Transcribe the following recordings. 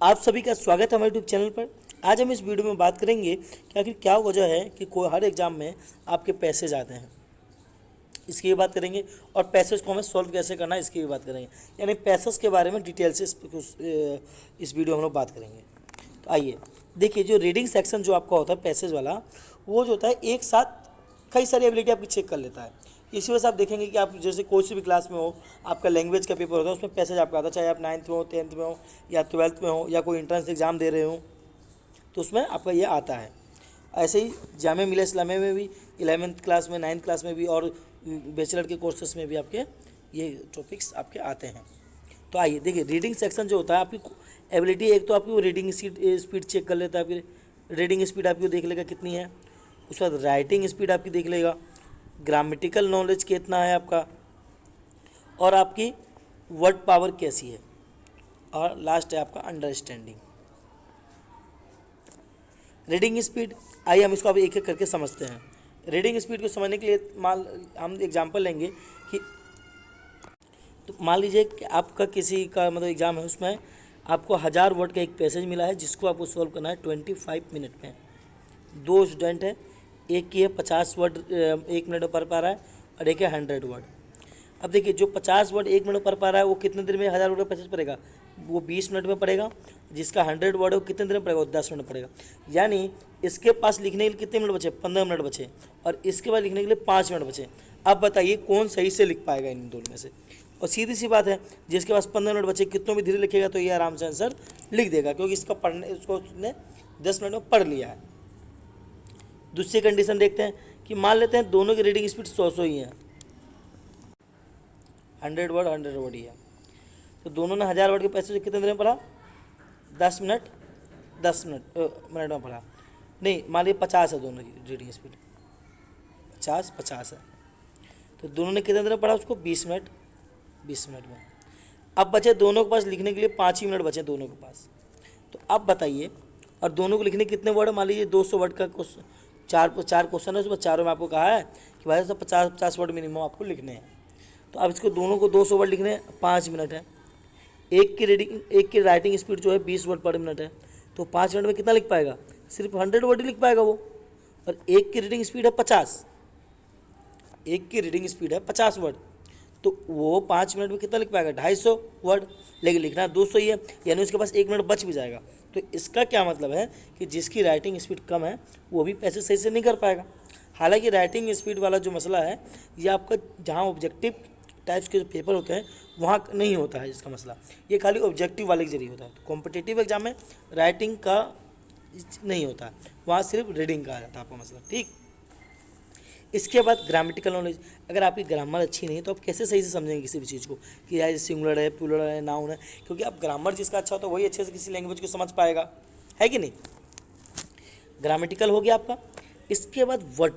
आप सभी का स्वागत है हमारे यूट्यूब चैनल पर। आज हम इस वीडियो में बात करेंगे कि आखिर क्या वजह है कि कोई हर एग्ज़ाम में आपके पैसे जाते हैं, इसकी भी बात करेंगे। और पैसेज को हमें सॉल्व कैसे करना है इसकी भी बात करेंगे। यानी पैसेज के बारे में डिटेल से इस वीडियो में हम लोग बात करेंगे। तो आइए देखिए, जो रीडिंग सेक्शन जो आपका होता है पैसेज वाला, वो जो होता है एक साथ कई सारी एबिलिटी आपकी चेक कर लेता है। इसी वजह से आप देखेंगे कि आप जैसे कोई सी भी क्लास में हो, आपका लैंग्वेज का पेपर होता है, उसमें पैसेज आपका आता है, चाहे आप 9th में हो, 10th में हो या 12th में हो या कोई इंट्रेंस एग्ज़ाम दे रहे हो, तो उसमें आपका ये आता है। ऐसे ही जामिया मिलिया इस्लामिया में भी 11th क्लास में, 9th क्लास में भी और बैचलर के कोर्सेस में भी आपके ये टॉपिक्स आपके आते हैं। तो आइए देखिए, रीडिंग सेक्शन जो होता है आपकी एबिलिटी, एक तो आपकी वो रीडिंग स्पीड चेक कर लेता है, आपकी रीडिंग स्पीड आपकी देख लेगा कितनी है। उसके बाद राइटिंग स्पीड आपकी देख लेगा, ग्रामेटिकल नॉलेज कितना है आपका, और आपकी वर्ड पावर कैसी है, और लास्ट है आपका अंडरस्टैंडिंग। रीडिंग स्पीड, आइए हम इसको अब एक एक करके समझते हैं। रीडिंग स्पीड को समझने के लिए हम एग्जांपल लेंगे कि तो मान लीजिए कि आपका किसी का मतलब एग्ज़ाम है, उसमें आपको 1000 वर्ड का एक पैसेज मिला है जिसको आपको सॉल्व करना है 25 मिनट में। 2 स्टूडेंट है, एक की है 50 वर्ड 1 मिनट में पढ़ पा रहा है और एक है 100 वर्ड। अब देखिए, जो 50 वर्ड 1 मिनट में पढ़ पा रहा है वो कितने देर में 1000 वर्ड का पैसेज पढ़ेगा, वो 20 मिनट में पढ़ेगा। जिसका 100 वर्ड है वो कितने देर में पढ़ेगा, वो 10 मिनट में पढ़ेगा। यानी इसके पास लिखने के लिए कितने मिनट बचे, 15 मिनट बचे, और इसके बाद लिखने के लिए 5 मिनट बचे। अब बताइए कौन सही से लिख पाएगा इन दोनों में से। और सीधी सी बात है, जिसके पास 15 मिनट बचे, कितनों भी धीरे लिखेगा तो ये आराम से आंसर लिख देगा, क्योंकि इसको उसने 10 मिनट में पढ़ लिया है। दूसरी कंडीशन देखते हैं कि मान लेते हैं दोनों की रीडिंग स्पीड 100 ही है, 100 वर्ड ही है, तो दोनों ने 1000 वर्ड के पैसे कितने देर में पढ़ा, 10 मिनट में पढ़ा। नहीं, मान लीजिए 50 है दोनों की रीडिंग स्पीड, 50 है, तो दोनों ने कितने देर में पढ़ा उसको, 20 मिनट में। अब बचे दोनों के पास लिखने के लिए 5 ही मिनट बचे दोनों के पास। तो अब बताइए, और दोनों को लिखने कितने वर्ड, मान लीजिए 200 वर्ड का चार क्वेश्चन है, उसमें चारों में आपको कहा है कि भाई साहब 50 वर्ड मिनिमम आपको लिखने हैं। तो अब इसको दोनों को 200 वर्ड लिखने हैं, 5 मिनट है। एक की राइटिंग स्पीड जो है 20 वर्ड पर मिनट है, तो 5 मिनट में कितना लिख पाएगा, सिर्फ 100 वर्ड ही लिख पाएगा वो। और एक की रीडिंग स्पीड है 50, एक की रीडिंग स्पीड है 50 वर्ड, तो वो 5 मिनट में कितना लिख पाएगा, 250 वर्ड। लेकिन लिखना 200 ही है, यानी उसके पास 1 मिनट बच भी जाएगा। तो इसका क्या मतलब है कि जिसकी राइटिंग स्पीड कम है वो भी पैसे सही से नहीं कर पाएगा। हालांकि राइटिंग स्पीड वाला जो मसला है ये आपका जहाँ ऑब्जेक्टिव टाइप्स के जो पेपर होते हैं वहाँ नहीं होता है इसका मसला, ये खाली ऑब्जेक्टिव वाले के जरिए होता है। तो कॉम्पिटिटिव एग्जाम में राइटिंग का नहीं होता, वहाँ सिर्फ रीडिंग का आ जाता है आपका मसला, ठीक। इसके बाद ग्रामेटिकल नॉलेज, अगर आपकी ग्रामर अच्छी नहीं है तो आप कैसे सही से समझेंगे किसी भी चीज़ को कि यार सिंगुलर है, प्लूरल है, नाउन है, क्योंकि आप ग्रामर जिसका अच्छा होता है वही अच्छे से किसी लैंग्वेज को समझ पाएगा, है कि नहीं। ग्रामेटिकल हो गया आपका। इसके बाद वर्ड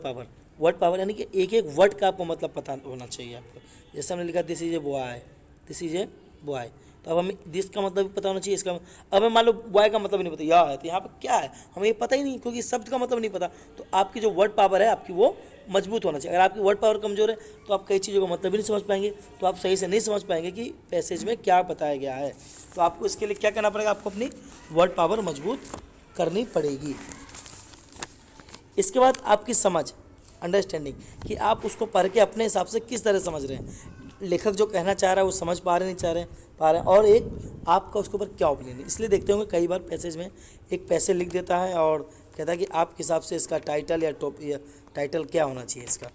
पावर यानी कि एक एक वर्ड का आपको मतलब पता होना चाहिए आपको। जैसे हमने लिखा this is a boy, this is a boy, तो अब हमें दिस का मतलब भी पता होना चाहिए, इसका अब हमें मान लो बॉय का मतलब नहीं पता, या है तो यहाँ पर क्या है हमें ये पता ही नहीं, क्योंकि शब्द का मतलब नहीं पता। तो आपकी जो वर्ड पावर है आपकी वो मजबूत होना चाहिए। अगर आपकी वर्ड पावर कमज़ोर है तो आप कई चीज़ों का मतलब भी नहीं समझ पाएंगे, तो आप सही से नहीं समझ पाएंगे कि पैसेज में क्या बताया गया है। तो आपको इसके लिए क्या करना पड़ेगा, आपको अपनी वर्ड पावर मजबूत करनी पड़ेगी। इसके बाद आपकी समझ, अंडरस्टैंडिंग, कि आप उसको पढ़ के अपने हिसाब से किस तरह समझ रहे हैं, लेखक जो कहना चाह रहा है वो समझ पा रहे नहीं पा रहे हैं, और एक आपका उसके ऊपर क्या ओपिनियन है। इसलिए देखते होंगे कई बार पैसेज में एक पैसेज लिख देता है और कहता है कि आपके हिसाब से इसका टाइटल या टाइटल क्या होना चाहिए, इसका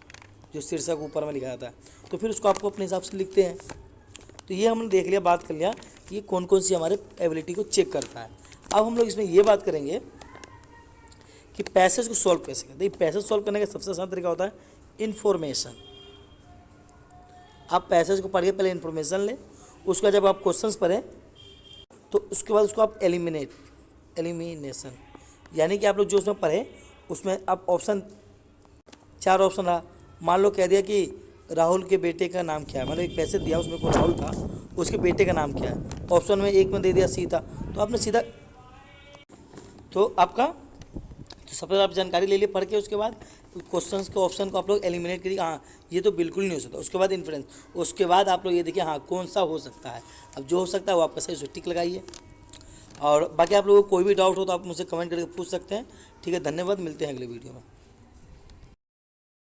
जो शीर्षक ऊपर में लिखा जाता है, तो फिर उसको आपको अपने हिसाब से लिखते हैं। तो ये हमने देख लिया, बात कर लिया कि कौन कौन सी हमारे एबिलिटी को चेक करता है। अब हम लोग इसमें ये बात करेंगे कि पैसेज को सॉल्व कैसे करते हैं। पैसेज सॉल्व करने का सबसे आसान तरीका होता है इन्फॉर्मेशन। आप पैसेज को पढ़िए, पहले इन्फॉर्मेशन लें, उसका जब आप क्वेश्चंस पढ़ें तो उसके बाद उसको आप एलिमिनेशन, यानी कि आप लोग जो उसमें पढ़े उसमें आप ऑप्शन 4 ऑप्शन रहा, मान लो कह दिया कि राहुल के बेटे का नाम क्या है, मतलब एक पैसेज दिया उसमें कोई राहुल था, उसके बेटे का नाम क्या है, ऑप्शन में एक में दे दिया सीता, तो आपने सीधा, तो आपका तो सबसे आप जानकारी ले लिए पढ़ के, उसके बाद क्वेश्चंस के ऑप्शन को आप लोग एलिमिनेट करिए, हाँ ये तो बिल्कुल नहीं हो सकता। उसके बाद इन्फ्रेंस, उसके बाद आप लोग ये देखिए हाँ कौन सा हो सकता है। अब जो हो सकता है वो आपका सही से टिक लगाइए। और बाकी आप लोगों को कोई भी डाउट हो तो आप मुझसे कमेंट करके पूछ सकते हैं। ठीक है, धन्यवाद, मिलते हैं अगले वीडियो में।